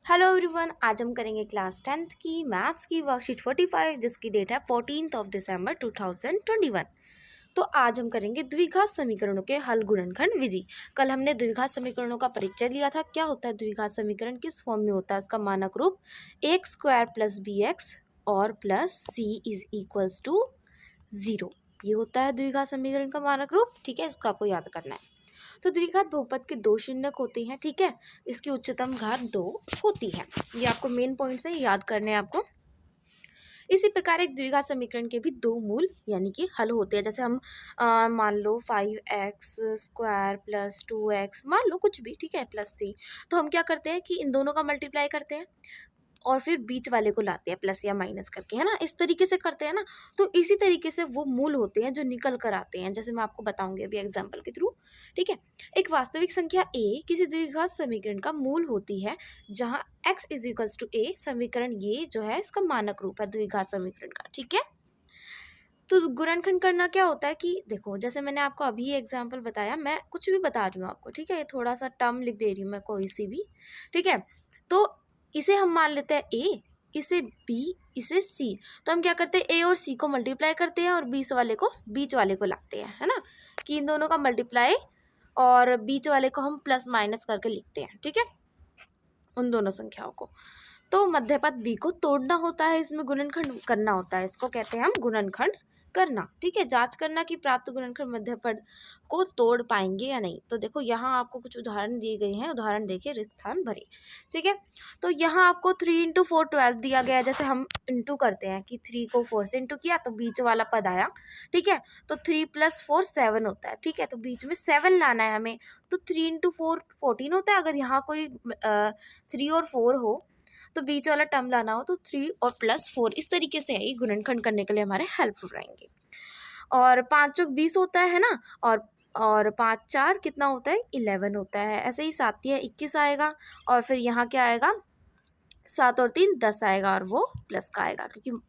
Hello everyone, आज हम करेंगे क्लास 10th की मैथ्स की वर्कशीट 45 जिसकी डेट है 14 दिसंबर 2021। तो आज हम करेंगे द्विघात समीकरणों के हल गुणनखंड विधि। कल हमने द्विघात समीकरणों का परिचय लिया था। क्या होता है द्विघात समीकरण, किस फॉर्म में होता है, उसका मानक रूप x square plus b x और plus c is equals to 0। ये होता है द्विघात समीकरण का मानक रूप। ठीक है, इसको आपको याद करना है। तो द्विघात बहुपद के दो शून्यक होते हैं। ठीक है, इसकी उच्चतम घात 2 होती है। ये आपको मेन पॉइंट से याद करने हैं आपको। इसी प्रकार एक द्विघात समीकरण के भी दो मूल यानी कि हल होते हैं। जैसे हम मान लो 5x स्क्वायर प्लस 2x, मान लो कुछ भी, ठीक है, प्लस 3। तो हम क्या करते हैं कि इन दोनों का मल्टीप्लाई करते हैं और फिर बीच वाले को लाते हैं प्लस या माइनस करके, है ना। इस तरीके से करते हैं ना। तो इसी तरीके से वो मूल होते हैं जो निकल कर आते हैं। जैसे मैं आपको बताऊंगी अभी एग्जाम्पल के थ्रू। ठीक है, एक वास्तविक संख्या a किसी द्विघात समीकरण का मूल होती है जहां x is equals to a। समीकरण ये जो है इसका मानक रूप है द्विघात समीकरण का। ठीक है, तो गुणनखंड करना क्या होता है कि देखो, जैसे मैंने आपको अभी एग्जाम्पल बताया, मैं कुछ भी बता रही हूँ आपको। ठीक है, ये थोड़ा सा टर्म लिख दे रही हूँ मैं कोई सी भी। ठीक है, तो इसे हम मान लेते हैं a, इसे b, इसे c। तो हम क्या करते हैं, a और c को मल्टीप्लाई करते हैं और बीच वाले को लाते हैं, है ना, कि इन दोनों का मल्टीप्लाई और बीच वाले को हम प्लस माइनस करके लिखते हैं। ठीक है, उन दोनों संख्याओं को। तो मध्यपद b को तोड़ना होता है, इसमें गुणनखंड करना होता है। इसको कहते हैं हम गुणनखंड करना। ठीक है, जांच करना कि प्राप्त गुणनखंड मध्यपद को तोड़ पाएंगे या नहीं। तो देखो यहाँ आपको कुछ उदाहरण दिए गए हैं, उदाहरण देखिए, रिक्त स्थान भरे। ठीक है, तो यहाँ आपको 3 इंटू 4 12 दिया गया है। जैसे हम इंटू करते हैं कि 3 को 4 से इंटू किया तो बीच वाला पद आया। ठीक है, तो 3 + 4 7 होता है। ठीक है, तो बीच में 7 लाना है हमें। तो 3 इंटू 4 14 होता है। अगर यहाँ कोई 3 और 4 हो तो बीच वाला टर्म लाना हो तो 3 और प्लस 4। इस तरीके से ये गुणनखंड करने के लिए हमारे हेल्पफुल रहेंगे। और 5 चौक 20 होता है ना, और 5 4 कितना होता है, 11 होता है। ऐसे ही 7 या 21 आएगा और फिर यहाँ क्या आएगा, 7 और 3 10 आएगा और वो प्लस का आएगा, क्योंकि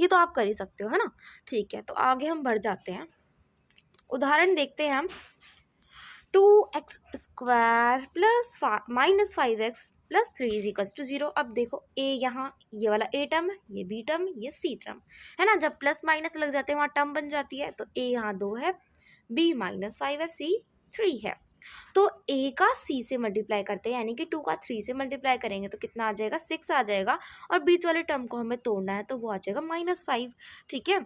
ये तो आप कर ही सकते हो, है ना। ठीक है, तो आगे हम बढ़ जाते हैं, उदाहरण देखते हैं हम। 2x square plus minus 5x प्लस 3 इज इक्वल्स टू 0। अब देखो a, यहाँ ये वाला a टर्म, ये b टर्म, ये c टर्म, है ना। जब प्लस माइनस लग जाते हैं वहाँ टर्म बन जाती है। तो a यहाँ 2 है, b -5 है, c 3 है। तो a का c से मल्टीप्लाई करते हैं, यानी कि 2 का 3 से मल्टीप्लाई करेंगे तो कितना आ जाएगा, 6 आ जाएगा। और बीच वाले टर्म को हमें तोड़ना है तो वो आ जाएगा -5। ठीक है,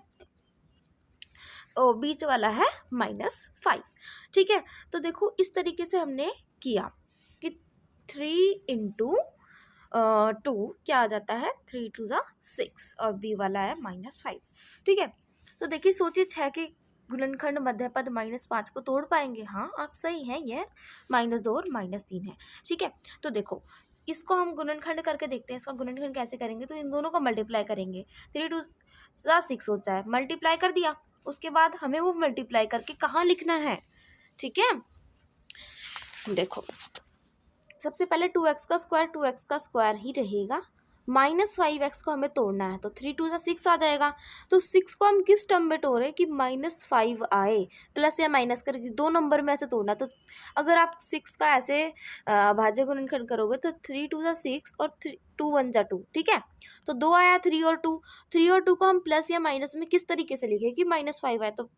बीच वाला है -5। ठीक है, तो देखो इस तरीके से हमने किया कि 3 इंटू 2 क्या आ जाता है, 3 2 ज़ा 6 और बी वाला है -5। ठीक है, तो देखिए सोचिए 6 के गुणनखंड मध्यपद -5 को तोड़ पाएंगे। हाँ, आप सही हैं, यह -2 और -3 है। ठीक है, तो देखो इसको हम गुणनखंड करके देखते हैं। इसका गुणनखंड कैसे करेंगे, तो इन दोनों का मल्टीप्लाई करेंगे। 3 2 ज़ा 6 होता है, मल्टीप्लाई कर दिया। उसके बाद हमें वो मल्टीप्लाई करके कहाँ लिखना है। ठीक है, देखो सबसे पहले 2x का स्क्वायर ही रहेगा। -5x को हमें तोड़ना है तो 3 2 ज़ा 6 आ जाएगा। तो 6 को हम किस टर्म में तोड़े कि -5 आए, प्लस या माइनस करके दो नंबर में ऐसे तोड़ना। तो अगर आप 6 का ऐसे भाज्य गुणनखंड करोगे तो 3 2 ज़ा 6 और 2 1 ज़ा 2। ठीक है, तो 2 आया, 3 और 2 को हम प्लस या माइनस में किस तरीके से लिखे कि -5 आए तो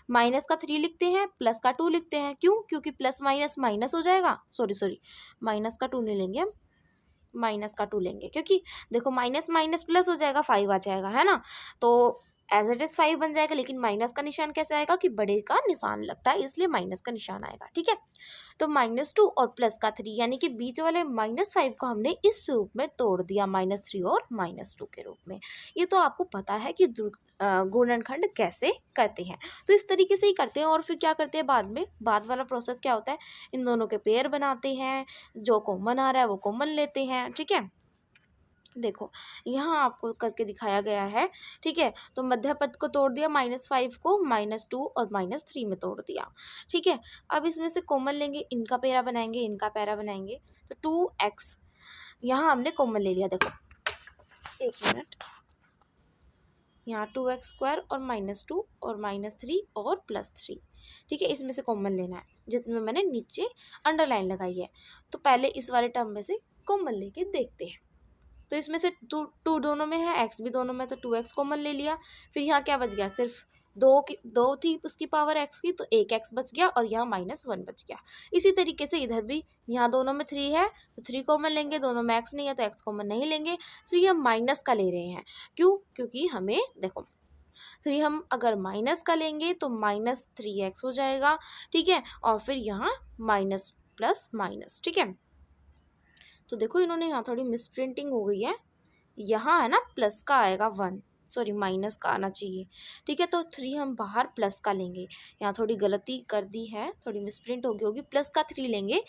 माइनस का 3 लिखते हैं, प्लस का 2 लिखते हैं। क्यों, क्योंकि प्लस माइनस माइनस हो जाएगा। सॉरी, माइनस का 2 नहीं लेंगे हम, माइनस का 2 लेंगे, क्योंकि देखो माइनस माइनस प्लस हो जाएगा, 5 आ जाएगा, है ना। तो एज इट इज 5 बन जाएगा, लेकिन माइनस का निशान कैसे आएगा कि बड़े का निशान लगता है, इसलिए माइनस का निशान आएगा। ठीक है, तो -2 और प्लस का 3 यानी कि बीच वाले -5 को हमने इस रूप में तोड़ दिया, -3 और -2 के रूप में। ये तो आपको पता है कि गुणनखंड कैसे करते हैं। तो इस तरीके से ही करते हैं। और फिर क्या करते हैं बाद में, बाद वाला प्रोसेस क्या होता है, इन दोनों के पेयर बनाते हैं, जो कॉमन आ रहा है वो कॉमन लेते हैं। ठीक है, देखो यहाँ आपको करके दिखाया गया है। ठीक है, तो मध्य पद को तोड़ दिया, -5 को -2 और -3 में तोड़ दिया। ठीक है, अब इसमें से कॉमन लेंगे, इनका पेरा बनाएंगे, इनका पेरा बनाएंगे। तो 2x यहाँ हमने कॉमन ले लिया। देखो एक मिनट, यहाँ 2x स्क्वायर और -2 और -3 और +3। ठीक है, इसमें से कॉमन लेना है, जिसमें मैंने नीचे अंडरलाइन लगाई है। तो पहले इस वाले टर्म में से कॉमन लेके देखते हैं। तो इसमें से टू दोनों में है, एक्स भी दोनों में, तो 2x कॉमन ले लिया। फिर यहाँ क्या बच गया, सिर्फ दो थी उसकी पावर x की, तो एक x बच गया और यहाँ -1 बच गया। इसी तरीके से इधर भी, यहाँ दोनों में 3 है तो 3 कॉमन लेंगे, दोनों में x नहीं है तो x कॉमन नहीं लेंगे। तो ये माइनस का ले रहे हैं, क्यों, क्योंकि हमें देखो 3 हम अगर माइनस का लेंगे तो -3x हो जाएगा, ठीक है, और फिर यहाँ माइनस प्लस माइनस, ठीक है। तो देखो इन्होंने यहाँ थोड़ी मिस प्रिंटिंग हो गई है, यहाँ है ना प्लस का आएगा 1, सॉरी माइनस का आना चाहिए, ठीक है। तो 3 हम बाहर प्लस का लेंगे, यहाँ थोड़ी गलती कर दी है, थोड़ी मिसप्रिंट हो गई होगी, प्लस का 3 लेंगे,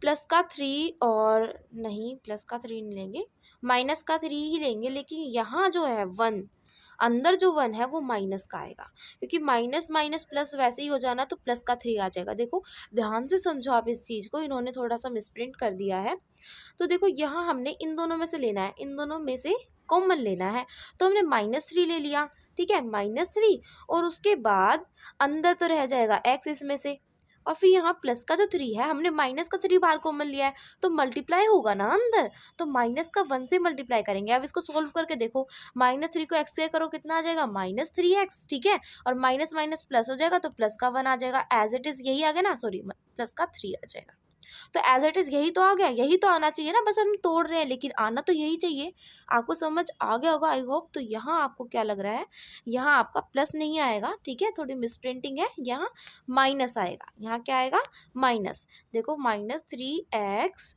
प्लस का 3 और नहीं, प्लस का 3 नहीं लेंगे, माइनस का 3 ही लेंगे। लेकिन यहाँ जो है 1, अंदर जो 1 है वो माइनस का आएगा, क्योंकि माइनस माइनस प्लस वैसे ही हो जाना, तो प्लस का 3 आ जाएगा। देखो ध्यान से समझो आप इस चीज़ को, इन्होंने थोड़ा सा मिसप्रिंट कर दिया है। तो देखो यहाँ हमने इन दोनों में से लेना है, इन दोनों में से कॉमन लेना है, तो हमने -3 ले लिया, ठीक है, -3, और उसके बाद अंदर तो रह जाएगा x इसमें से, और फिर यहाँ प्लस का जो 3 है, हमने माइनस का 3 बाहर कॉमन लिया है तो मल्टीप्लाई होगा ना अंदर, तो माइनस का 1 से मल्टीप्लाई करेंगे। अब इसको सोल्व करके देखो, -3 को x से करो कितना आ जाएगा, -3x, ठीक है, और माइनस माइनस प्लस हो जाएगा तो प्लस का 1 आ जाएगा, एज इट इज़ यही आ गया ना, सॉरी प्लस का 3 आ जाएगा। तो एज इट इज़ यही तो आ गया, यही तो आना चाहिए ना, बस हम तोड़ रहे हैं, लेकिन आना तो यही चाहिए। आपको समझ आ गया होगा आई होप। तो यहाँ आपको क्या लग रहा है, यहाँ आपका प्लस नहीं आएगा, ठीक है, थोड़ी मिसप्रिंटिंग है, यहाँ माइनस आएगा। यहाँ क्या आएगा, माइनस, देखो -3x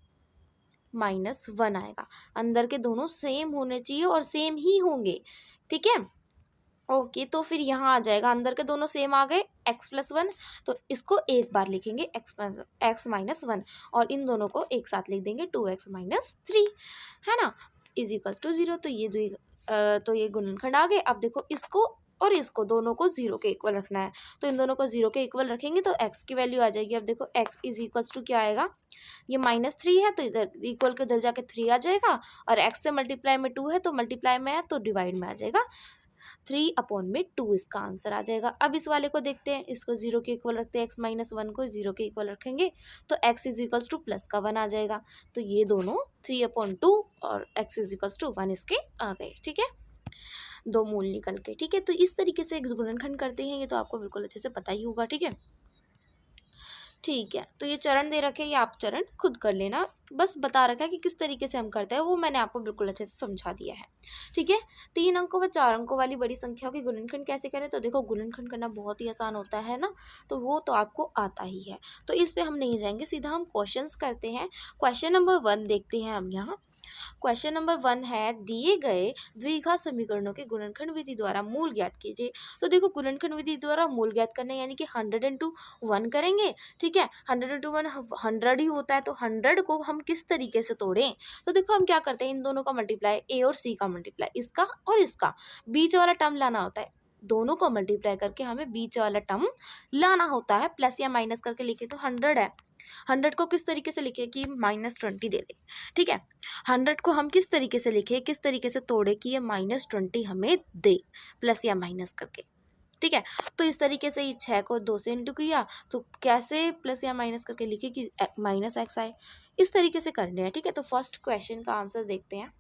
-1 आएगा। अंदर के दोनों सेम होने चाहिए और सेम ही होंगे, ठीक है। ओके, तो फिर यहाँ आ जाएगा, अंदर के दोनों सेम आ गए, x+1, तो इसको एक बार लिखेंगे x -1, और इन दोनों को एक साथ लिख देंगे 2x -3, है ना, इज इक्वल्स टू 0। तो ये गुणनखंड आ गए। अब देखो इसको और इसको दोनों को 0 के इक्वल रखना है, तो इन दोनों को 0 के इक्वल रखेंगे तो x की वैल्यू आ जाएगी। अब देखो x इज इक्वल्स टू क्या आएगा, ये -3 है तो इधर इक्वल के उधर जाके 3 आ जाएगा, और x से मल्टीप्लाई में 2 है तो मल्टीप्लाई में है तो डिवाइड में आ जाएगा, 3/2 इसका आंसर आ जाएगा। अब इस वाले को देखते हैं, इसको 0 के इक्वल रखते हैं, x -1 को 0 के इक्वल रखेंगे तो x is equals two plus का 1 आ जाएगा। तो ये दोनों 3/2 और x इज इक्वल्स टू 1 इसके आ गए, ठीक है, दो मूल निकल के, ठीक है। तो इस तरीके से गुणनखंड करते हैं, ये तो आपको बिल्कुल अच्छे से पता ही होगा, ठीक है। ठीक है, तो ये चरण दे रखे, ये आप चरण खुद कर लेना, बस बता रखा है कि किस तरीके से हम करते हैं, वो मैंने आपको बिल्कुल अच्छे से समझा दिया है, ठीक है। 3 अंकों व 4 अंकों वाली बड़ी संख्याओं की गुणनखंड कैसे करें, तो देखो गुणनखंड करना बहुत ही आसान होता है ना, तो वो तो आपको आता ही है, तो इस पे हम नहीं जाएंगे, सीधा हम क्वेश्चंस करते हैं। क्वेश्चन नंबर 1 देखते हैं हम यहाँ। क्वेश्चन नंबर 1 है, दिए गए द्विघात समीकरणों के गुणनखंड विधि द्वारा मूल ज्ञात कीजिए। तो देखो गुणनखंड विधि द्वारा मूल ज्ञात करना यानी कि 100 इंटू 1 करेंगे, ठीक है, 100 इंटू 1 100 ही होता है, तो 100 को हम किस तरीके से तोड़ें, तो देखो हम क्या करते हैं, इन दोनों का मल्टीप्लाई, ए और सी का मल्टीप्लाई, इसका और इसका, बीच वाला टर्म लाना होता है, दोनों को मल्टीप्लाई करके हमें बीच वाला टर्म लाना होता है, प्लस या माइनस करके लिखे तो 100 है, 100 को किस तरीके से लिखे कि -20 दे दे, ठीक है, 100 को हम किस तरीके से लिखे, किस तरीके से तोड़े कि ये -20 हमें दे, प्लस या माइनस करके, ठीक है। तो इस तरीके से ये 6 को 2 से इंटू किया, तो कैसे प्लस या माइनस करके लिखे कि -x आए, इस तरीके से करने हैं, ठीक है। तो फर्स्ट क्वेश्चन का आंसर देखते हैं।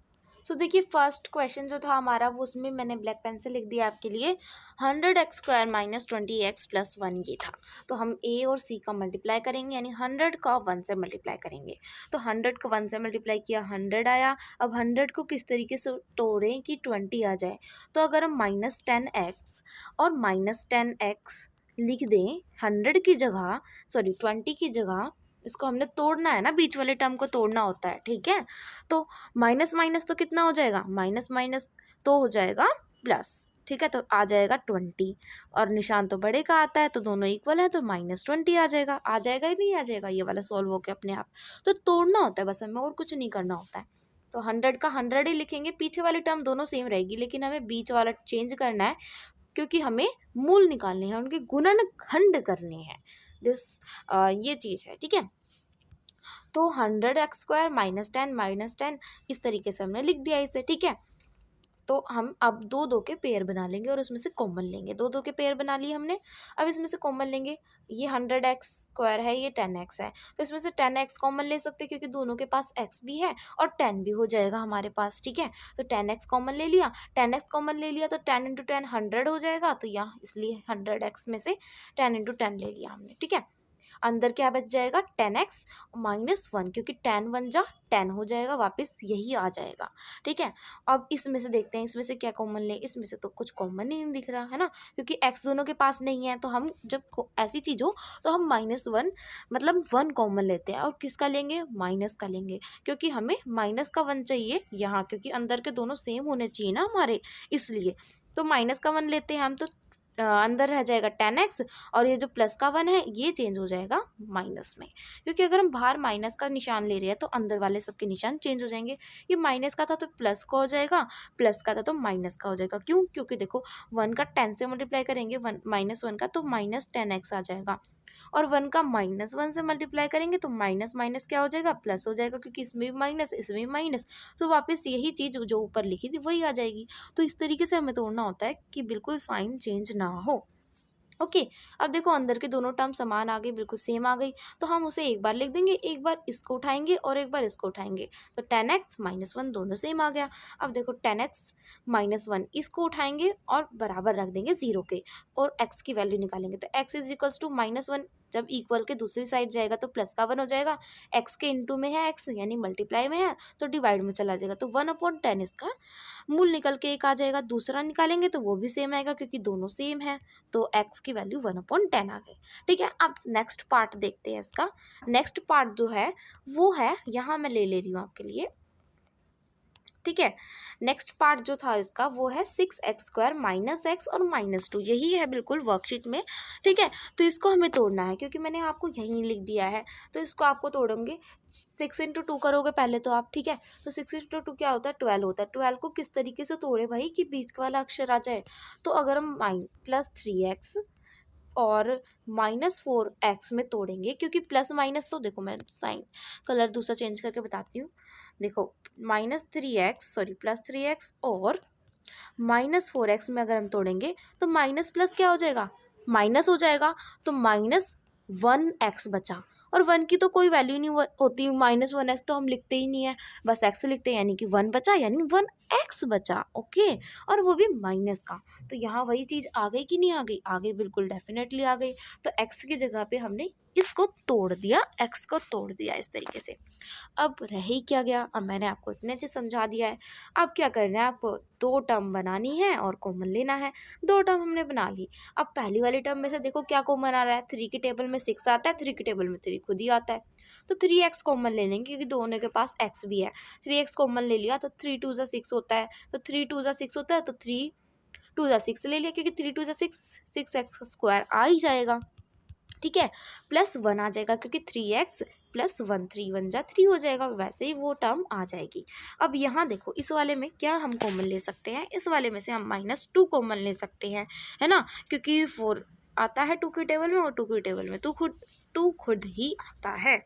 सो देखिए फर्स्ट क्वेश्चन जो था हमारा, वो उसमें मैंने ब्लैक पेन से लिख दिया आपके लिए, 100x² -20x + 1 ये था। तो हम a और c का मल्टीप्लाई करेंगे, यानी 100 का 1 से मल्टीप्लाई करेंगे, तो 100 को 1 से मल्टीप्लाई किया, 100 आया। अब 100 को किस तरीके से तोड़ें कि 20 आ जाए, तो अगर हम -10x और -10x लिख दें 100 की जगह, सॉरी 20 की जगह, इसको हमने तोड़ना है ना, बीच वाले टर्म को तोड़ना होता है, ठीक है। तो माइनस माइनस तो कितना हो जाएगा, माइनस माइनस तो हो जाएगा प्लस, ठीक है, तो आ जाएगा 20, और निशान तो बड़े का आता है तो दोनों इक्वल है, तो -20 आ जाएगा, ही नहीं आ जाएगा, ये वाला सॉल्व हो गया अपने आप। तो तोड़ना होता है बस हमें, और कुछ नहीं करना होता है। तो 100 का 100 ही लिखेंगे, पीछे वाली टर्म दोनों सेम रहेगी, लेकिन हमें बीच वाला चेंज करना है, क्योंकि हमें मूल निकालने हैं, उनके गुणनखंड करने हैं, ये चीज़ है, ठीक है। तो 100x² -10 इस तरीके से हमने लिख दिया इसे, ठीक है। तो हम अब दो के पेयर बना लेंगे और उसमें से कॉमन लेंगे, दो के पेयर बना लिए हमने। अब इसमें से कॉमन लेंगे, ये 100x² है, ये 10x है, तो इसमें से 10x कॉमन ले सकते हैं क्योंकि दोनों के पास x भी है और 10 भी हो जाएगा हमारे पास, ठीक है। तो 10x कॉमन ले लिया, 10x कॉमन ले लिया तो 10 × 10 100 हो जाएगा, तो यहाँ इसलिए 100x में से 10 × 10 ले लिया हमने, ठीक है। अंदर क्या बच जाएगा 10x -1, क्योंकि 10 1 जा 10 हो जाएगा, वापस यही आ जाएगा, ठीक है। अब इसमें से देखते हैं इसमें से क्या कॉमन ले, इसमें से तो कुछ कॉमन ही नहीं दिख रहा है ना, क्योंकि x दोनों के पास नहीं है, तो हम जब ऐसी चीज़ हो तो हम -1 मतलब 1 कॉमन लेते हैं, और किसका लेंगे, माइनस का लेंगे, क्योंकि हमें माइनस का 1 चाहिए यहाँ, क्योंकि अंदर के दोनों सेम होने चाहिए ना हमारे, इसलिए तो माइनस का 1 लेते हैं हम, तो अंदर रह जाएगा 10x, और ये जो प्लस का 1 है ये चेंज हो जाएगा माइनस में, क्योंकि अगर हम बाहर माइनस का निशान ले रहे हैं तो अंदर वाले सबके निशान चेंज हो जाएंगे। ये माइनस का था तो प्लस का हो जाएगा, प्लस का था तो माइनस का हो जाएगा। क्यों? क्योंकि देखो 1 का 10 से मल्टीप्लाई करेंगे, -1 का तो -10x आ जाएगा, और 1 का -1 से मल्टीप्लाई करेंगे तो माइनस माइनस क्या हो जाएगा, प्लस हो जाएगा, क्योंकि इसमें भी माइनस इसमें भी माइनस, तो वापस यही चीज़ जो ऊपर लिखी थी वही आ जाएगी। तो इस तरीके से हमें तोड़ना होता है कि बिल्कुल साइन चेंज ना हो। ओके, अब देखो अंदर के दोनों टर्म समान आ गई, बिल्कुल सेम आ गई, तो हम उसे एक बार लिख देंगे, एक बार इसको उठाएंगे और एक बार इसको उठाएंगे, तो 10x -1 दोनों सेम आ गया। अब देखो 10x -1 इसको उठाएंगे और बराबर रख देंगे 0 के, और x की वैल्यू निकालेंगे, तो x = -1, जब इक्वल के दूसरी साइड जाएगा तो प्लस का 1 हो जाएगा, x के इंटू में है x यानी मल्टीप्लाई में है तो डिवाइड में चला जाएगा, तो 1/10 इसका मूल निकल के एक आ जाएगा। दूसरा निकालेंगे तो वो भी सेम आएगा क्योंकि दोनों सेम है, तो x की वैल्यू 1/10 आ गई, ठीक है। अब नेक्स्ट पार्ट देखते हैं इसका। नेक्स्ट पार्ट जो है वो है, यहाँ मैं ले रही हूँ आपके लिए, ठीक है। नेक्स्ट पार्ट जो था इसका वो है 6x² -x और -2, यही है बिल्कुल वर्कशीट में, ठीक है। तो इसको हमें तोड़ना है, क्योंकि मैंने आपको यहीं लिख दिया है, तो इसको आपको तोड़ोगे 6 × 2 करोगे पहले तो आप, ठीक है। तो 6 × 2 क्या होता है, 12 होता है। 12 को किस तरीके से तोड़े भाई कि बीच वाला अक्षर आ जाए, तो अगर हम +3x और -4x में तोड़ेंगे, क्योंकि प्लस माइनस तो देखो मैं साइन कलर दूसरा चेंज करके बताती हूँ। देखो +3x और -4x में अगर हम तोड़ेंगे तो माइनस प्लस क्या हो जाएगा, माइनस हो जाएगा, तो -1x बचा, और 1 की तो कोई वैल्यू नहीं होती, -1x तो हम लिखते ही नहीं है, बस x लिखते हैं, यानी कि 1 बचा, यानी 1x बचा, ओके, और वो भी माइनस का। तो यहाँ वही चीज़ आ गई कि नहीं आ गई, आ गई, बिल्कुल डेफिनेटली आ गई। तो x की जगह पे हमने इसको तोड़ दिया, x को तोड़ दिया इस तरीके से। अब रह ही क्या गया, अब मैंने आपको इतने से समझा दिया है। अब क्या करना है, आपको 2 टर्म बनानी है और कॉमन लेना है। 2 टर्म हमने बना ली। अब पहली वाली टर्म में से देखो क्या कॉमन आ रहा है, 3 की टेबल में 6 आता है, 3 की टेबल में 3 खुद ही आता है, तो 3x कॉमन ले लेंगे क्योंकि दोनों के पास x भी है। 3x कॉमन ले लिया तो 3 2 ज़ा 6 होता है, तो 3 2 ज़ा 6 होता है, तो 3 2 ज़ा 6 ले लिया, क्योंकि 3 2 ज़ा 6 6x² आ ही जाएगा, ठीक है। +1 आ जाएगा क्योंकि 3x +1 3 1 जा 3 हो जाएगा, वैसे ही वो टर्म आ जाएगी। अब यहाँ देखो इस वाले में क्या हम कॉमन ले सकते हैं, इस वाले में से हम -2 कॉमन ले सकते हैं, है ना, क्योंकि 4 आता है 2 की टेबल में और 2 की टेबल में 2 खुद ही आता है,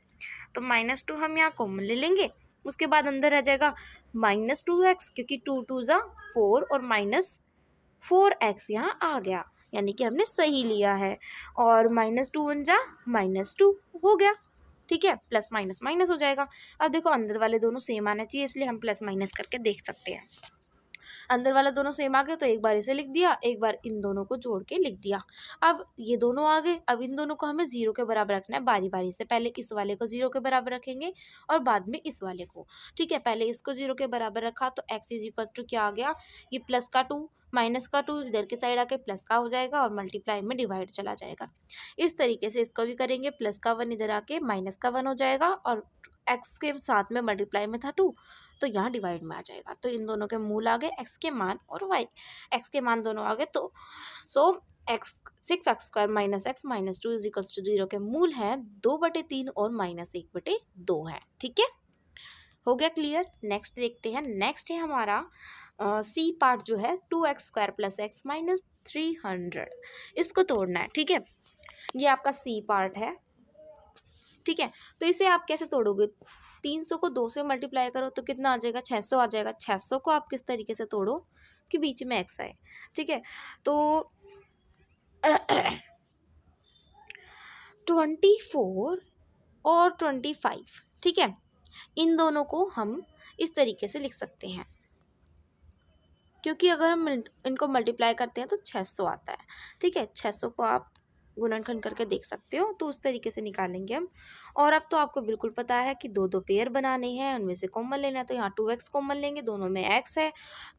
तो -2 हम यहाँ कॉमन ले लेंगे। उसके बाद अंदर रह जाएगा -2x, क्योंकि 2 2 ज़ा 4 और -4x यहाँ आ गया, यानी कि हमने सही लिया है, और -2 1 जा -2 हो गया, ठीक है, प्लस माइनस माइनस हो जाएगा। अब देखो अंदर वाले दोनों सेम आना चाहिए, इसलिए हम प्लस माइनस करके देख सकते हैं। अंदर वाला दोनों सेम आ गए तो एक बार इसे लिख दिया, एक बार इन दोनों को जोड़ के लिख दिया। अब ये दोनों आ गए, अब इन दोनों को हमें 0 के बराबर रखना है बारी बारी से। पहले इस वाले को 0 के बराबर रखेंगे और बाद में इस वाले को, ठीक है। पहले इसको 0 के बराबर रखा तो x = क्या आ गया, ये प्लस का 2 माइनस का 2 इधर के साइड आके प्लस का हो जाएगा और मल्टीप्लाई में डिवाइड चला जाएगा। इस तरीके से इसको भी करेंगे, प्लस का 1 इधर आके माइनस का 1 हो जाएगा, और x के साथ में मल्टीप्लाई में था 2 तो यहाँ डिवाइड में आ जाएगा। तो इन दोनों के मूल आ गए x के मान और y, x के मान दोनों आ गए, तो x 6x² -x -2 = 0 के मूल हैं 2/3 और -1/2 है, ठीक है, हो गया क्लियर। नेक्स्ट देखते हैं, नेक्स्ट है हमारा सी पार्ट जो है 2x² + x - 300, इसको तोड़ना है, ठीक है। ये आपका सी पार्ट है, ठीक है। तो इसे आप कैसे तोड़ोगे, 300 को 2 से मल्टीप्लाई करो तो कितना आ जाएगा, 600 आ जाएगा। 600 को आप किस तरीके से तोड़ो कि बीच में x आए, ठीक है। तो 24 और 25, ठीक है, इन दोनों को हम इस तरीके से लिख सकते हैं, क्योंकि अगर हम इनको मल्टीप्लाई करते हैं तो 600 आता है, ठीक है। 600 को आप गुणनखंड करके देख सकते हो, तो उस तरीके से निकालेंगे हम। और अब तो आपको बिल्कुल पता है कि दो दो पेयर बनाने हैं, उनमें से कॉमन लेना है, तो यहाँ 2x कॉमन लेंगे, दोनों में x है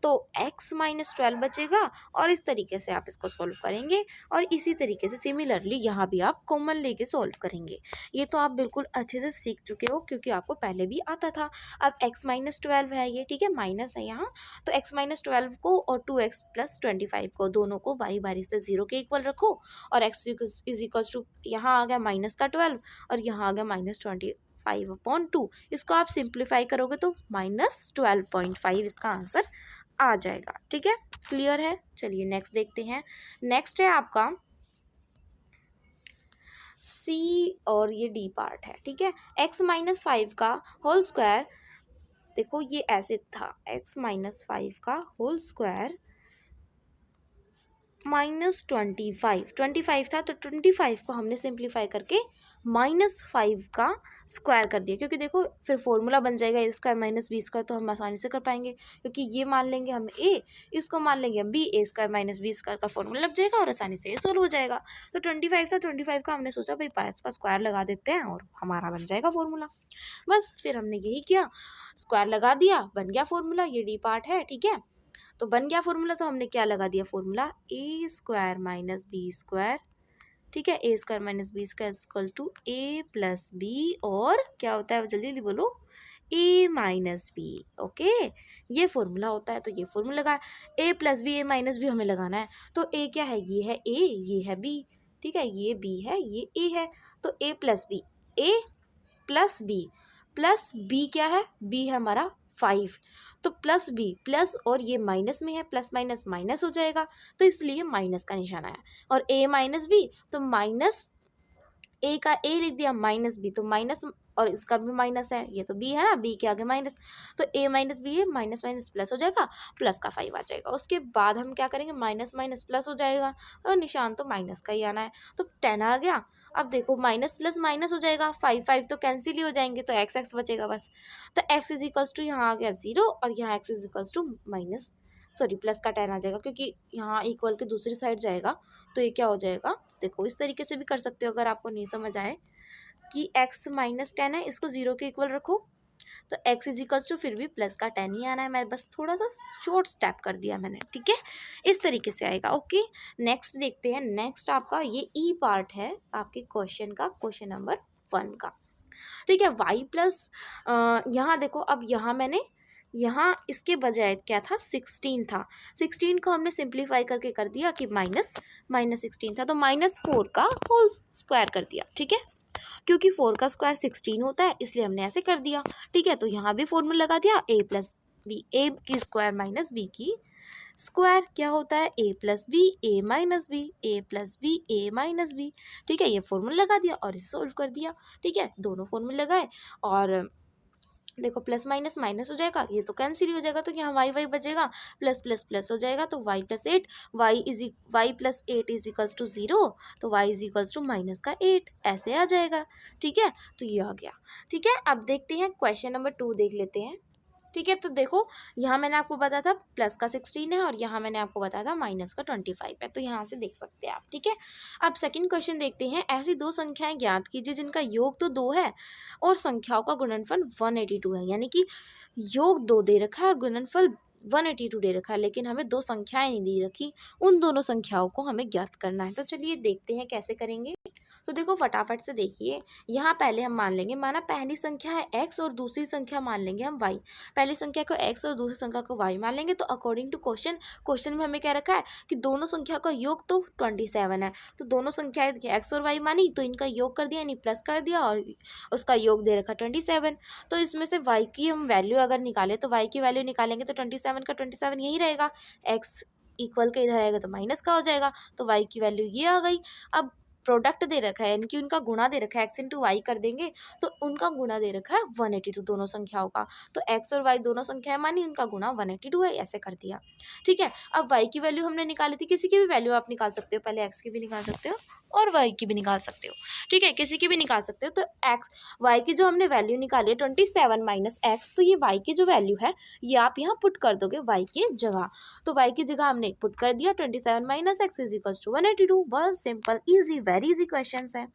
तो x माइनस 12 बचेगा। और इस तरीके से आप इसको सॉल्व करेंगे, और इसी तरीके से सिमिलरली यहाँ भी आप कॉमन लेके सॉल्व करेंगे। ये तो आप बिल्कुल अच्छे से सीख चुके हो, क्योंकि आपको पहले भी आता था। अब x माइनस 12 है ये, ठीक है, माइनस है यहाँ, तो x माइनस 12 को और 2x प्लस 25 को दोनों को बारी बारी से 0 के इक्वल रखो, और x इज इक्वल्स टू यहाँ आ गया माइनस का 12 और यहाँ आ गया माइनस 25/2। इसको आप सिंप्लीफाई करोगे तो माइनस 12.5 इसका आंसर आ जाएगा, ठीक है। क्लियर है? चलिए नेक्स्ट देखते हैं। नेक्स्ट है आपका सी और ये डी पार्ट है, ठीक है। x माइनस 5 का होल स्क्वायर, देखो ये ऐसे था, x माइनस 5 का होल स्क्वायर माइनस 25 था, तो 25 को हमने सिंप्लीफाई करके -5 का स्क्वायर कर दिया, क्योंकि देखो फिर फॉर्मूला बन जाएगा a square minus b square, तो हम आसानी से कर पाएंगे, क्योंकि ये मान लेंगे हम a, इसको मान लेंगे हम b, a square minus b square का फॉर्मूला लग जाएगा और आसानी से ये सोल्व हो जाएगा। तो 25 था, 25 का हमने सोचा भाई 5 का स्क्वायर लगा देते हैं और हमारा बन जाएगा फॉर्मूला। बस फिर हमने यही किया, स्क्वायर लगा दिया, बन गया फॉर्मूला। ये डी पार्ट है, ठीक है, तो बन गया फॉर्मूला, तो हमने क्या लगा दिया formula, a square minus b square, ठीक है, a square minus b square equal to a plus b, और क्या होता है जल्दी जल्दी बोलो, ए माइनस बी। ओके, ये फॉर्मूला होता है, तो ये फॉर्मूला लगा, a plus b, a minus b हमें लगाना है, तो ए क्या है, ये है ए, ये है बी, ठीक है, ये बी है, ये ए है, तो ए प्लस बी, ए प्लस बी क्या है, बी है हमारा 5, तो प्लस बी प्लस, और ये माइनस में है, प्लस माइनस माइनस हो जाएगा, तो इसलिए माइनस का निशान आया। और ए माइनस बी, तो माइनस ए का ए लिख दिया, माइनस बी तो माइनस, और इसका भी माइनस है, ये तो बी है ना, बी के आगे माइनस, तो ए माइनस बी है, माइनस माइनस प्लस हो जाएगा, प्लस का 5 आ जाएगा। उसके बाद हम क्या करेंगे, माइनस माइनस प्लस हो जाएगा, और निशान तो माइनस का ही आना है, तो 10 आ गया। अब देखो माइनस प्लस माइनस हो जाएगा, 5 तो कैंसिल ही हो जाएंगे, तो एक्स एक्स बचेगा बस। तो एक्स इज इक्वल्स टू यहाँ आ गया 0, और यहाँ x is equals to minus, sorry plus का 10 आ जाएगा, क्योंकि यहाँ इक्वल के दूसरी साइड जाएगा, तो ये क्या हो जाएगा, देखो इस तरीके से भी कर सकते हो अगर आपको नहीं समझ आए कि x माइनस 10 है, इसको 0 के इक्वल रखो, तो x इज इक्वल्स टू फिर भी प्लस का 10 ही आना है, मैं बस थोड़ा सा शॉर्ट स्टेप कर दिया मैंने, ठीक है, इस तरीके से आएगा। ओके, नेक्स्ट देखते हैं। नेक्स्ट आपका ये ई पार्ट है आपके क्वेश्चन का, क्वेश्चन नंबर 1 का, ठीक है। y प्लस, यहाँ देखो, अब यहाँ मैंने, यहाँ इसके बजाय क्या था, 16 था, 16 को हमने सिंप्लीफाई करके कर दिया कि माइनस 16 था, तो -4 का होल स्क्वायर कर दिया, ठीक है, क्योंकि 4 का स्क्वायर 16 होता है, इसलिए हमने ऐसे कर दिया, ठीक है। तो यहाँ भी फॉर्मूला लगा दिया, ए प्लस बी, ए की स्क्वायर माइनस बी की स्क्वायर क्या होता है, ए plus b, a minus B, A plus b, a minus B, ठीक है, ये फॉर्मूला लगा दिया और इसे सोल्व कर दिया, ठीक है, दोनों फॉर्मूले लगाए, और देखो प्लस माइनस माइनस हो जाएगा, ये तो कैंसिल हो जाएगा, तो यहाँ वाई वाई बचेगा, प्लस प्लस प्लस हो जाएगा, तो y plus 8, y plus 8 is equals to 0, तो y is equals to minus का 8, ऐसे आ जाएगा, ठीक है, तो ये आ गया, ठीक है। अब देखते हैं क्वेश्चन नंबर 2 देख लेते हैं, ठीक है। तो देखो यहाँ मैंने आपको बताया था प्लस का 16 है, और यहाँ मैंने आपको बताया था माइनस का 25 है, तो यहाँ से देख सकते हैं आप, ठीक है। अब सेकंड क्वेश्चन देखते हैं। ऐसी दो संख्याएं ज्ञात कीजिए जिनका योग तो 2 है और संख्याओं का गुणनफल 182 है, यानी कि योग 2 दे रखा है और गुणनफल 182 दे रखा है, लेकिन हमें दो संख्याएं नहीं दे रखी, उन दोनों संख्याओं को हमें ज्ञात करना है। तो चलिए देखते हैं कैसे करेंगे। तो देखो फटाफट से देखिए, यहाँ पहले हम मान लेंगे, माना पहली संख्या है x और दूसरी संख्या मान लेंगे हम y, पहली संख्या को x और दूसरी संख्या को y मान लेंगे। तो अकॉर्डिंग टू क्वेश्चन में हमें क्या रखा है कि दोनों संख्या का योग तो 27 है, तो दोनों संख्याएं x और y मानी, तो इनका योग कर दिया, यानी प्लस कर दिया, और उसका योग दे रखा 27। तो इसमें से y की हम वैल्यू अगर निकालें, तो y की वैल्यू निकालेंगे तो 27 का 27 यही रहेगा, x इक्वल के इधर आएगा तो माइनस का हो जाएगा, तो y की वैल्यू ये आ गई। अब प्रोडक्ट दे रखा है, यानी कि उनका गुणा दे रखा है, x इंटू वाई कर देंगे तो उनका गुणा दे रखा है 182 दोनों संख्याओं का। तो x और y दोनों संख्याएं मानी, उनका गुणा 182 है, ऐसे कर दिया। ठीक है, अब y की वैल्यू हमने निकाली थी, किसी की भी वैल्यू आप निकाल सकते हो, पहले x की भी निकाल सकते हो और y की भी निकाल सकते हो। ठीक है, किसी की भी निकाल सकते हो। तो x y की जो हमने वैल्यू निकाली है 27 माइनस एक्स, तो ये y की जो वैल्यू है ये आप यहाँ पुट कर दोगे y की जगह। तो y की जगह हमने पुट कर दिया 27 minus x is equal to 182। बस simple, easy, very easy question है।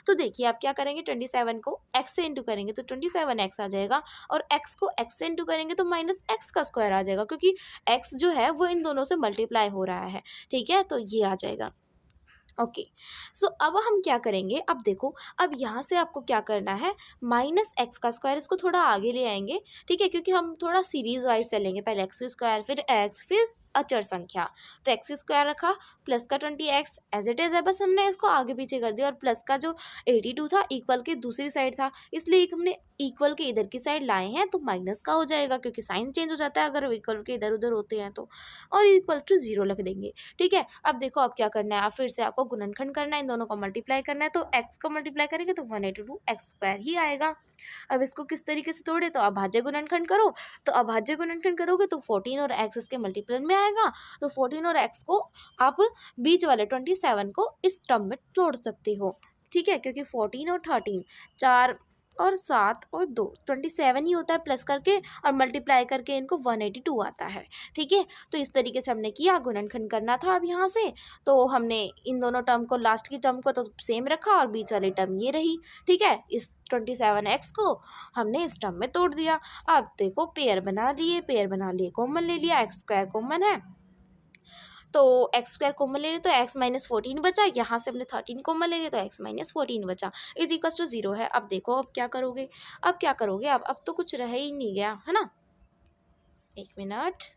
तो देखिए आप क्या करेंगे, 27 को x से इंटू करेंगे तो 27x आ जाएगा, और x को x से इंटू करेंगे तो माइनस एक्स का स्क्वायर आ जाएगा, क्योंकि x जो है वो इन दोनों से मल्टीप्लाई हो रहा है। ठीक है, तो ये आ जाएगा। ओके, सो अब हम क्या करेंगे, अब देखो, अब यहाँ से आपको क्या करना है, माइनस एक्स का स्क्वायर, इसको थोड़ा आगे ले आएंगे। ठीक है, क्योंकि हम थोड़ा सीरीज वाइज चलेंगे, पहले एक्स स्क्वायर फिर एक्स फिर अचर संख्या। तो एक्स स्क्वायर रखा प्लस का 20x एज इट इज है, बस हमने इसको आगे पीछे कर दिया, और प्लस का जो 82 था इक्वल के दूसरी साइड था, इसलिए एक हमने इक्वल के इधर की साइड लाए हैं, तो माइनस का हो जाएगा क्योंकि साइन चेंज हो जाता है अगर इक्वल के इधर उधर होते हैं तो, और इक्वल टू 0 लिख देंगे। ठीक है, अब देखो अब क्या करना है, आप फिर से आपको गुणनखंड करना है, इन दोनों को मल्टीप्लाई करना है, तो x को मल्टीप्लाई करेंगे तो 182 एक्स स्क्वायर ही आएगा। अब इसको किस तरीके से तोड़े, तो अभाज्य गुणनखंड करो, तो अभाज्य गुणनखंड करोगे तो 14 और x इसके मल्टीप्लन में आएगा, तो 14 और x को आप बीच वाले 27 को इस टर्म में तोड़ सकते हो। ठीक है, क्योंकि 14 और 13 4 और 7 और 2 27 ही होता है प्लस करके, और मल्टीप्लाई करके इनको 182 आता है। ठीक है, तो इस तरीके से हमने किया, गुणनखंड करना था अब यहाँ से, तो हमने इन दोनों टर्म को, लास्ट की टर्म को तो सेम रखा और बीच वाली टर्म ये रही। ठीक है, इस 27x को हमने इस टर्म में तोड़ दिया। अब देखो पेयर बना लिए, कॉमन ले लिया, एक्स स्क्वायर कॉमन है तो एक्स स्क्वायर कॉमन ले लिया तो एक्स माइनस 14 बचा, यहाँ से हमने 13 कॉमन ले लिया तो एक्स माइनस 14 बचा, इज इक्वल टू 0 है। अब देखो अब क्या करोगे, अब तो कुछ रह ही नहीं गया है ना, एक मिनट,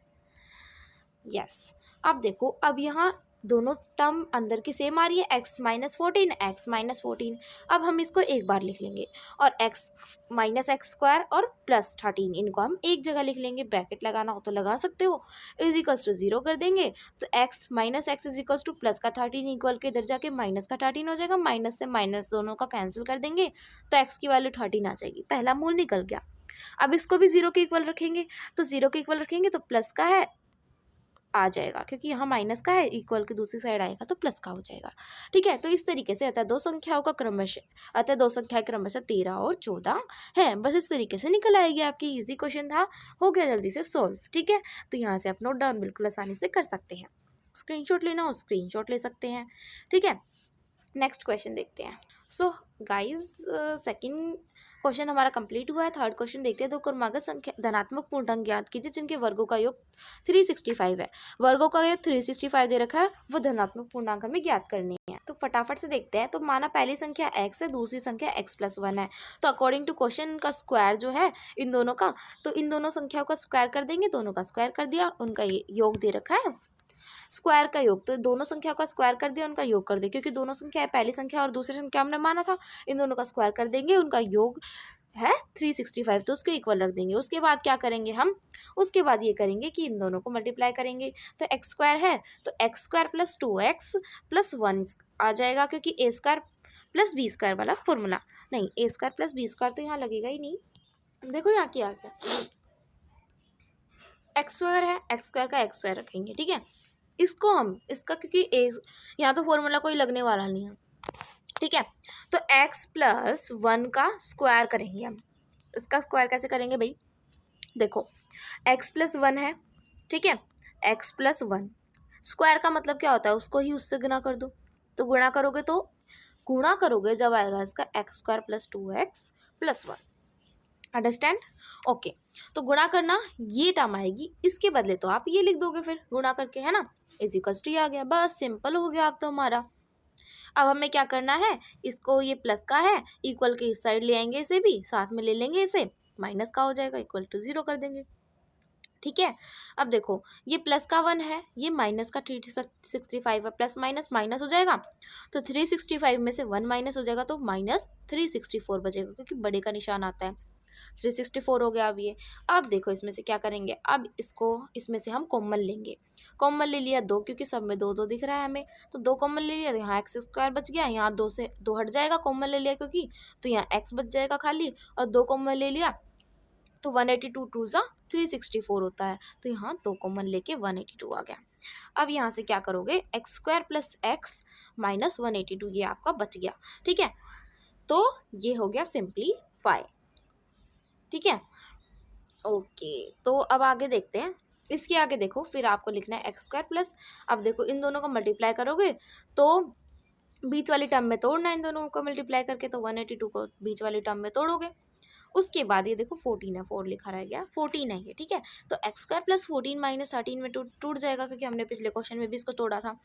यस। अब देखो, अब यहाँ दोनों टर्म अंदर की सेम आ रही है, एक्स माइनस 14, अब हम इसको एक बार लिख लेंगे, और एक्स माइनस एक्स स्क्वायर और प्लस 13 इनको हम एक जगह लिख लेंगे, ब्रैकेट लगाना हो तो लगा सकते हो, इज इक्वल्स टू 0 कर देंगे, तो x minus x is equals two plus का 13 इक्वल के इधर जाके माइनस का 13 हो जाएगा, माइनस से माइनस दोनों का कैंसिल कर देंगे, तो एक्स की वैल्यू 13 आ जाएगी, पहला मूल निकल गया। अब इसको भी 0 के इक्वल रखेंगे, तो 0 के इक्वल रखेंगे तो प्लस का है आ जाएगा, क्योंकि यहाँ माइनस का है, इक्वल की दूसरी साइड आएगा तो प्लस का हो जाएगा। ठीक है, तो इस तरीके से अतः दो संख्याएं क्रमशः 13 और 14 है, बस इस तरीके से निकल आएगी आपकी, इजी क्वेश्चन था, हो गया जल्दी से सॉल्व। ठीक है, तो यहाँ से आप नोट डाउन बिल्कुल आसानी से कर सकते हैं, स्क्रीनशॉट लेना हो स्क्रीनशॉट ले सकते हैं। ठीक है, नेक्स्ट क्वेश्चन देखते हैं। सो गाइज, सेकंड क्वेश्चन हमारा कंप्लीट हुआ है। थर्ड क्वेश्चन देखते हैं, दो क्रमागत संख्या धनात्मक पूर्णांक ज्ञात कीजिए जिनके वर्गों का योग 365 है। वर्गों का योग 365 दे रखा है, वो धनात्मक पूर्णांक हमें ज्ञात करनी है। तो फटाफट से देखते हैं। तो माना पहली संख्या x है, दूसरी संख्या x प्लस 1 है, तो अकॉर्डिंग टू क्वेश्चन का स्क्वायर जो है इन दोनों का, तो इन दोनों संख्याओं का स्क्वायर कर देंगे, दोनों का स्क्वायर कर दिया, उनका ये योग दे रखा है स्क्वायर का योग, तो दोनों संख्या का स्क्वायर कर दिया, उनका योग कर दिया, क्योंकि दोनों संख्या है, पहली संख्या और दूसरी संख्या हमने माना था, इन दोनों का स्क्वायर कर देंगे, उनका योग है 365, तो उसके इक्वल रख देंगे। उसके बाद क्या करेंगे हम, उसके बाद ये करेंगे कि इन दोनों को मल्टीप्लाई करेंगे, तो एक्स स्क्वायर है तो x square plus 2x plus 1 आ जाएगा, क्योंकि ए स्क्वायर प्लस बी स्क्वायर वाला फॉर्मूला, नहीं ए स्क्वायर प्लस बी स्क्वायर तो यहाँ लगेगा ही नहीं, देखो यहाँ क्या आ गया, एक्स स्क्वायर है, एक्स स्क्वायर का एक्स स्क्वायर रखेंगे। ठीक है, इसको हम इसका, क्योंकि ए यहाँ तो फॉर्मूला कोई लगने वाला नहीं है। ठीक है, तो x प्लस 1 का स्क्वायर करेंगे हम, इसका स्क्वायर कैसे करेंगे भाई, देखो x प्लस 1 है, ठीक है, x प्लस 1 स्क्वायर का मतलब क्या होता है, उसको ही उससे गुणा कर दो, तो गुणा करोगे जब आएगा इसका x square plus 2x plus 1, understand. Okay, तो गुणा करना ये टर्म आएगी, इसके बदले तो आप ये लिख दोगे फिर गुणा करके, है ना, इज इक्वल्स टू आ गया, बस सिंपल हो गया अब तो हमारा। अब हमें क्या करना है, इसको ये प्लस का है, इक्वल के इस साइड ले आएंगे, इसे भी साथ में ले लेंगे, इसे माइनस का हो जाएगा, इक्वल टू 0 कर देंगे। ठीक है, अब देखो ये प्लस का 1 है, ये माइनस का 365 है, प्लस माइनस माइनस हो जाएगा, तो 365 में से 1 माइनस हो जाएगा, तो माइनस 364 बचेगा, क्योंकि बड़े का निशान आता है। 364 हो गया अब ये। अब देखो इसमें से क्या करेंगे, अब इसको इसमें से हम कॉमन लेंगे। कॉमन ले लिया 2, क्योंकि सब में 2 2 दिख रहा है हमें, तो 2 कॉमन ले लिया, तो यहाँ एक्स स्क्वायर बच गया, यहाँ 2 से 2 हट जाएगा, कॉमन ले लिया क्योंकि, तो यहाँ एक्स बच जाएगा खाली, और 2 कॉमन ले लिया तो 182 टू ज़ा 364 होता है, तो यहाँ 2 कॉमन लेके 182 आ गया। अब यहाँ से क्या करोगे, x square plus x minus 182 ये आपका बच गया। ठीक है, तो ये हो गया सिंपलीफाई। ठीक है, ओके, तो अब आगे देखते हैं। इसके आगे देखो, फिर आपको लिखना है एक्स स्क्वायर प्लस, अब देखो इन दोनों को मल्टीप्लाई करोगे तो बीच वाली टर्म में तोड़ना है, इन दोनों को मल्टीप्लाई करके, तो 182 को बीच वाली टर्म में तोड़ोगे। उसके बाद ये देखो 14 है, 4 लिखा रह गया, 14 है ये। ठीक है, तो एक्स स्क्वायर प्लस 14 माइनस 13 में टूट जाएगा, क्योंकि हमने पिछले क्वेश्चन में भी इसको तोड़ा था।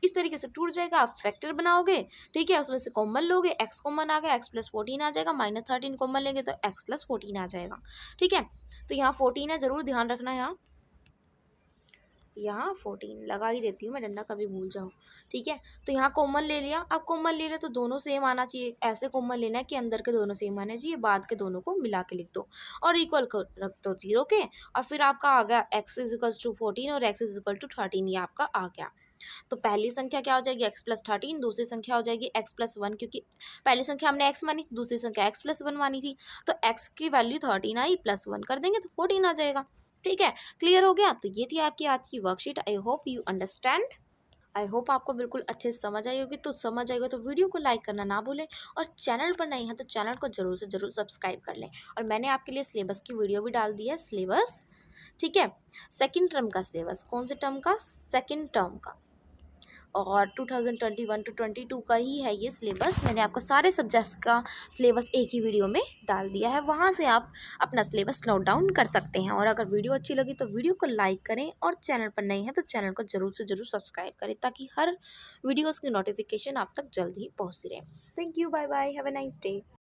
इस तरीके से टूट जाएगा, आप फैक्टर बनाओगे। ठीक है, उसमें से कॉमन लोगे, एक्स कॉमन आ गया, एक्स प्लस 14 आ जाएगा, माइनस 13 कॉमन लेंगे तो एक्स प्लस 14 आ जाएगा। ठीक है, तो यहाँ 14 है, जरूर ध्यान रखना। यहाँ 14 लगा ही देती हूँ मैं, डंडा कभी भूल जाऊँ। ठीक है, तो यहाँ कॉमन ले लिया। अब कॉमन ले लिया तो दोनों सेम आना चाहिए, ऐसे कॉमन लेना है कि अंदर के दोनों सेम आने चाहिए, बाद के दोनों को मिला के लिख दो और इक्वल कर रख दो 0 के, और फिर आपका आ गया एक्स इज इक्वल टू 14 और एक्स इज इक्वल टू 13, ये आपका आ गया। तो पहली संख्या क्या हो जाएगी, एक्स प्लस 13, दूसरी संख्या हो जाएगी एक्स प्लस 1, क्योंकि पहली संख्या हमने एक्स मानी, दूसरी संख्या एक्स प्लस 1 मानी थी, तो एक्स की वैल्यू 13 आई, प्लस 1 कर देंगे तो 14 आ जाएगा। ठीक है, क्लियर हो गया। तो ये थी आपकी आज की worksheet. I hope you understand. I hope आपको बिल्कुल अच्छे से समझ आई होगी। तो समझ आएगा तो वीडियो को लाइक करना ना भूलें, और चैनल पर नहीं है तो चैनल को जरूर से जरूर सब्सक्राइब कर लें। और मैंने आपके लिए सिलेबस की वीडियो भी डाल दी है, सिलेबस। ठीक है, सेकंड टर्म का सिलेबस, कौन से टर्म का, सेकंड टर्म का, और 2021 टू 22 का ही है ये सिलेबस। मैंने आपको सारे सब्जेक्ट्स का सिलेबस एक ही वीडियो में डाल दिया है, वहाँ से आप अपना सिलेबस नोट डाउन कर सकते हैं। और अगर वीडियो अच्छी लगी तो वीडियो को लाइक करें, और चैनल पर नए हैं तो चैनल को जरूर से जरूर सब्सक्राइब करें, ताकि हर वीडियोज़ की नोटिफिकेशन आप तक जल्द ही पहुँचती रहे। Thank you, bye bye, have a nice day.